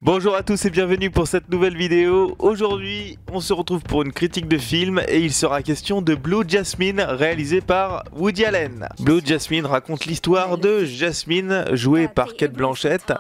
Bonjour à tous et bienvenue pour cette nouvelle vidéo. Aujourd'hui, on se retrouve pour une critique de film et il sera question de Blue Jasmine réalisé par Woody Allen. Blue Jasmine raconte l'histoire de Jasmine jouée par Cate Blanchett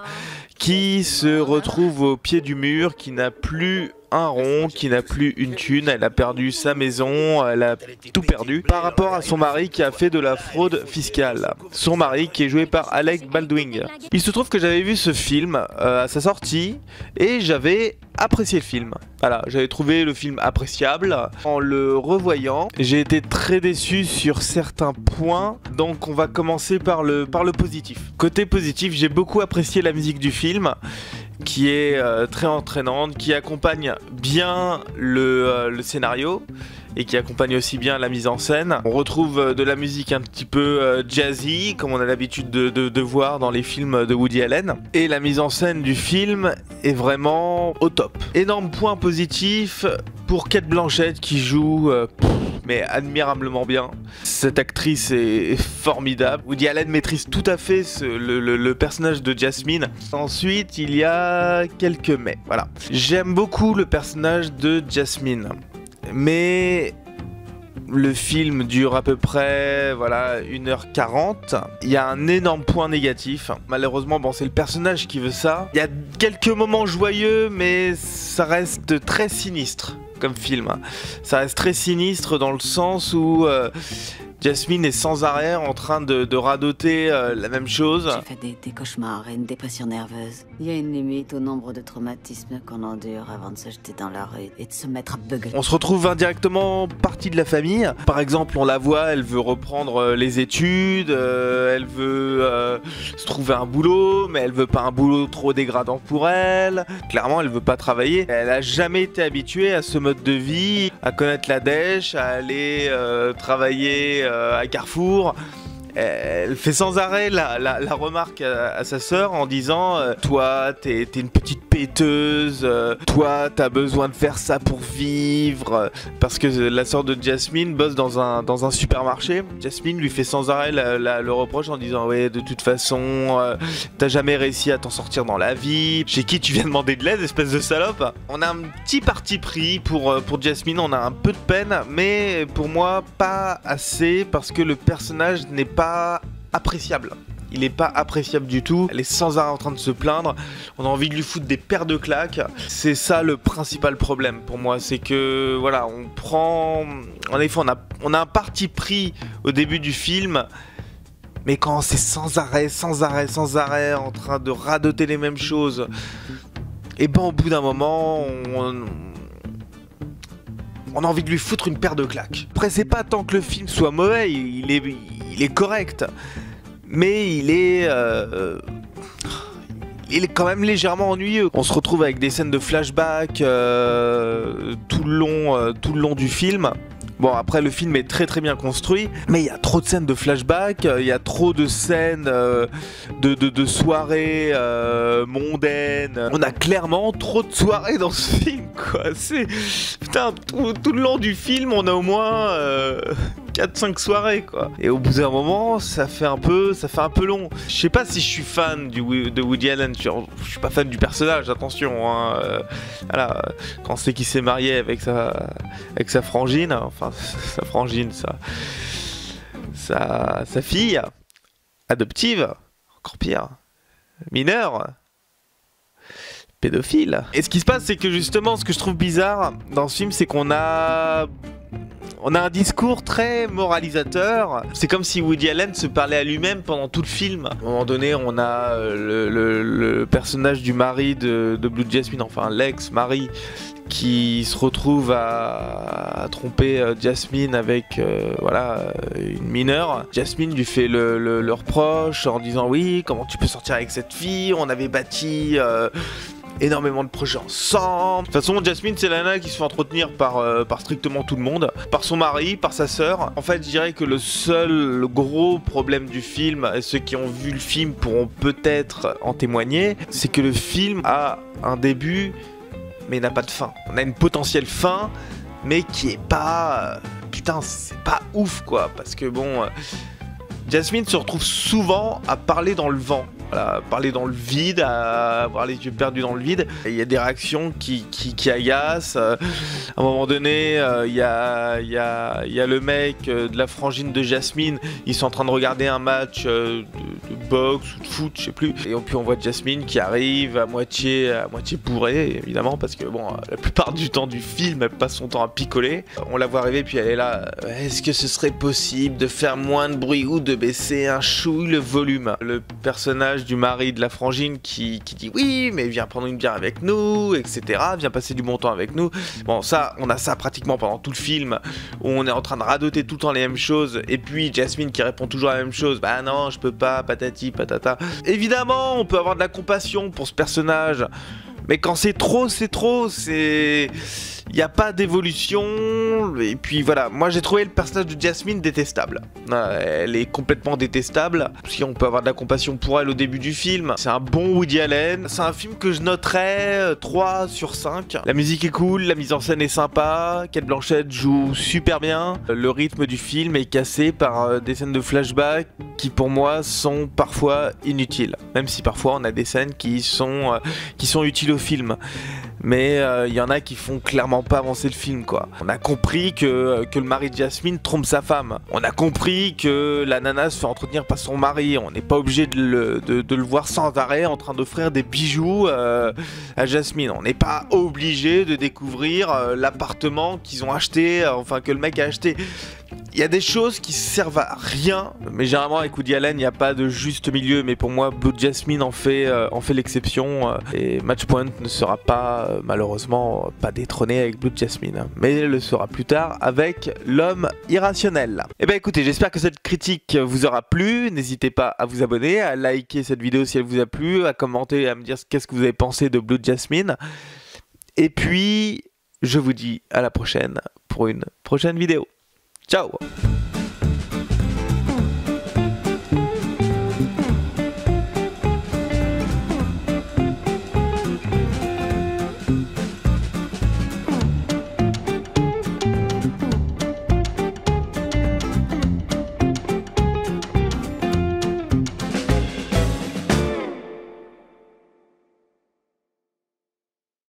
qui se retrouve au pied du mur, qui n'a plus un rond, qui n'a plus une thune, elle a perdu sa maison, elle a tout perdu par rapport à son mari qui a fait de la fraude fiscale. Son mari qui est joué par Alec Baldwin. Il se trouve que j'avais vu ce film à sa sortie et j'avais apprécié le film. Voilà, j'avais trouvé le film appréciable. En le revoyant, j'ai été très déçu sur certains points, donc on va commencer par le positif. Côté positif, j'ai beaucoup apprécié la musique du film, qui est très entraînante, qui accompagne bien le scénario et qui accompagne aussi bien la mise en scène. On retrouve de la musique un petit peu jazzy, comme on a l'habitude de voir dans les films de Woody Allen. Et la mise en scène du film est vraiment au top. Énorme point positif pour Cate Blanchett qui joue mais admirablement bien. Cette actrice est formidable. Woody Allen maîtrise tout à fait le personnage de Jasmine. Ensuite, il y a quelques mais. Voilà. J'aime beaucoup le personnage de Jasmine. Mais le film dure à peu près 1h40. Il y a un énorme point négatif. Malheureusement, bon, c'est le personnage qui veut ça. Il y a quelques moments joyeux, mais ça reste très sinistre comme film. Ça reste très sinistre dans le sens où Jasmine est sans arrêt en train de radoter la même chose. J'ai fait des cauchemars et une dépression nerveuse. Il y a une limite au nombre de traumatismes qu'on endure avant de se jeter dans la rue et de se mettre à beugler. On se retrouve indirectement partie de la famille. Par exemple, on la voit, elle veut reprendre les études, elle veut se trouver un boulot, mais elle veut pas un boulot trop dégradant pour elle. Clairement, elle veut pas travailler. Elle a jamais été habituée à ce mode de vie, à connaître la dèche, à aller travailler à Carrefour. Elle fait sans arrêt la remarque à sa sœur en disant toi t'es une petite péteuse, toi t'as besoin de faire ça pour vivre, parce que la sœur de Jasmine bosse dans un supermarché. Jasmine lui fait sans arrêt le reproche en disant ouais, de toute façon t'as jamais réussi à t'en sortir dans la vie, chez qui tu viens demander de l'aide, espèce de salope. On a un petit parti pris pour Jasmine, on a un peu de peine, mais pour moi pas assez, parce que le personnage n'est pas appréciable. Il est pas appréciable du tout. Elle est sans arrêt en train de se plaindre. On a envie de lui foutre des paires de claques. C'est ça le principal problème pour moi. C'est que voilà, on prend... En effet, on a un parti pris au début du film. Mais quand c'est sans arrêt en train de radoter les mêmes choses, et ben au bout d'un moment, on a envie de lui foutre une paire de claques. Après, c'est pas tant que le film soit mauvais, il est correct, mais il est quand même légèrement ennuyeux. On se retrouve avec des scènes de flashback tout le long du film. Bon, après, le film est très bien construit, mais il y a trop de scènes de flashback, il y a trop de scènes de soirées mondaines. On a clairement trop de soirées dans ce film, quoi. Putain, tout le long du film, on a au moins 4-5 soirées, quoi. Et au bout d'un moment, ça fait un peu long. Je sais pas si je suis fan de Woody Allen, je suis pas fan du personnage, attention, hein. Voilà, quand c'est qu'il s'est marié avec sa frangine, enfin sa frangine, sa fille adoptive, encore pire, mineure, pédophile. Et ce qui se passe, c'est que justement, ce que je trouve bizarre dans ce film, c'est qu'on a un discours très moralisateur. C'est comme si Woody Allen se parlait à lui-même pendant tout le film. À un moment donné, on a le personnage du mari de Blue Jasmine, enfin l'ex-mari, qui se retrouve à tromper Jasmine avec une mineure. Jasmine lui fait le reproche en disant oui, comment tu peux sortir avec cette fille, on avait bâti énormément de projets ensemble. De toute façon, Jasmine, c'est la nana qui se fait entretenir par strictement tout le monde, par son mari, par sa sœur. En fait, je dirais que le gros problème du film, et ceux qui ont vu le film pourront peut-être en témoigner, c'est que le film a un début, mais n'a pas de fin. On a une potentielle fin, mais qui est pas... putain, c'est pas ouf, quoi, parce que bon... Jasmine se retrouve souvent à parler dans le vent. voilà, parler dans le vide, à avoir les yeux perdus dans le vide. Il y a des réactions qui agacent. À un moment donné, il y a le mec de la frangine de Jasmine, ils sont en train de regarder un match de boxe ou de foot, je sais plus. Et puis on voit Jasmine qui arrive à moitié bourrée, évidemment, parce que bon, la plupart du temps du film, elle passe son temps à picoler. On la voit arriver, puis elle est là. Est-ce que ce serait possible de faire moins de bruit ou de baisser un chouille le volume? Le personnage du mari de la frangine qui dit oui, mais viens prendre une bière avec nous, etc. Viens passer du bon temps avec nous. Bon, ça, on a ça pratiquement pendant tout le film, où on est en train de radoter tout le temps les mêmes choses, et puis Jasmine qui répond toujours la même chose. Bah non, je peux pas, patati, patata. Évidemment, on peut avoir de la compassion pour ce personnage, mais quand c'est trop, c'est trop, c'est... Il n'y a pas d'évolution, et puis voilà, moi j'ai trouvé le personnage de Jasmine détestable. Elle est complètement détestable, si on peut avoir de la compassion pour elle au début du film. C'est un bon Woody Allen, c'est un film que je noterais 3 sur 5. La musique est cool, la mise en scène est sympa, Cate Blanchett joue super bien. Le rythme du film est cassé par des scènes de flashback qui pour moi sont parfois inutiles. Même si parfois on a des scènes qui sont utiles au film. Mais il y en a qui font clairement pas avancer le film, quoi. On a compris que le mari de Jasmine trompe sa femme. On a compris que la nana se fait entretenir par son mari. On n'est pas obligé de le voir sans arrêt en train d'offrir des bijoux à Jasmine. On n'est pas obligé de découvrir l'appartement qu'ils ont acheté, enfin que le mec a acheté. Il y a des choses qui servent à rien, mais généralement avec Woody Allen il n'y a pas de juste milieu, mais pour moi Blue Jasmine en fait l'exception, et Match Point ne sera pas malheureusement pas détrôné avec Blue Jasmine, mais le sera plus tard avec L'Homme Irrationnel. Et ben écoutez, j'espère que cette critique vous aura plu, n'hésitez pas à vous abonner, à liker cette vidéo si elle vous a plu, à commenter, à me dire qu'est-ce que vous avez pensé de Blue Jasmine, et puis je vous dis à la prochaine pour une prochaine vidéo. Ciao!